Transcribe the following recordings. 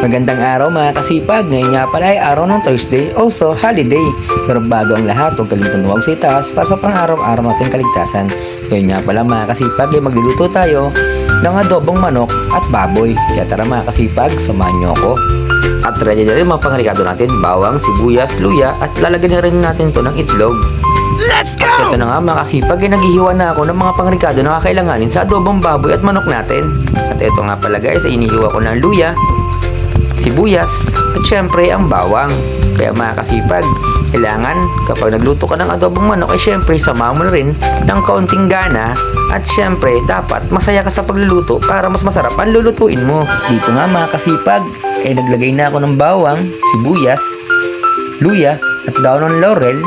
Magandang araw mga kasipag. Ngayon nga pala ay araw ng Thursday, also holiday. Pero bago ang lahat, huwag kalimutan tumawag sa itaas para sa pang-araw-araw nating kaligtasan. Ngayon nga pala mga kasipag ay magluluto tayo ng adobong manok at baboy. Kaya tara mga kasipag, samahan niyo ako. At ready na rin mga pangrikado natin, bawang, sibuyas, luya at lalagyan na rin natin to ng itlog. Let's go! At ito na nga mga kasipag ay naghihiwa na ako ng mga pangrikado na kakailanganin sa adobong baboy at manok natin. At ito nga pala guys, ay inihiwa ko ng luya, sibuyas, at syempre ang bawang. Kaya mga kasipag, kailangan kapag nagluto ka ng adobong manok ay syempre sama mo na rin ng kaunting gana at syempre dapat masaya ka sa pagluluto para mas masarap ang lulutuin mo. Dito nga mga kasipag ay naglagay na ako ng bawang, sibuyas, luya at daon ng laurel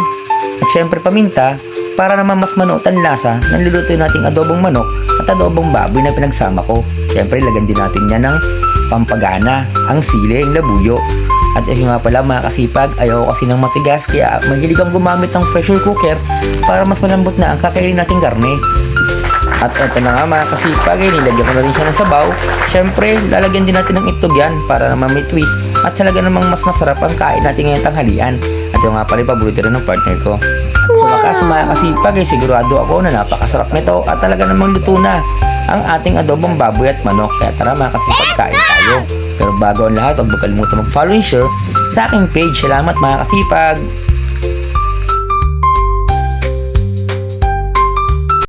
at syempre paminta para naman mas manuot ang lasa ng lulutuin nating adobong manok at adobong baboy na pinagsama ko. Syempre lagyan din natin yan ng pampagana, ang sili, ang labuyo. At yun nga pala mga kasipag, ayaw kasi ng matigas kaya mahilig kang gumamit ng pressure cooker para mas malambot na ang kakainin nating karne. At eto na nga mga kasipag, nilagyan ko na rin siya ng sabaw. Syempre, lalagyan din natin ng itlog yan para naman may twist at talaga namang mas masarap ang kain natin ngayong tanghalian. At yung nga pala yung paborito rin ng partner ko. At sa wakas mga kasipag, sigurado ako na napakasarap nito at talaga namang luto na ang ating adobong baboy at manok. Kaya tara mga kasipag, kain tayo. Pero bago ang lahat, huwag kalimutan mag-follow and share sa aking page. Salamat mga kasipag!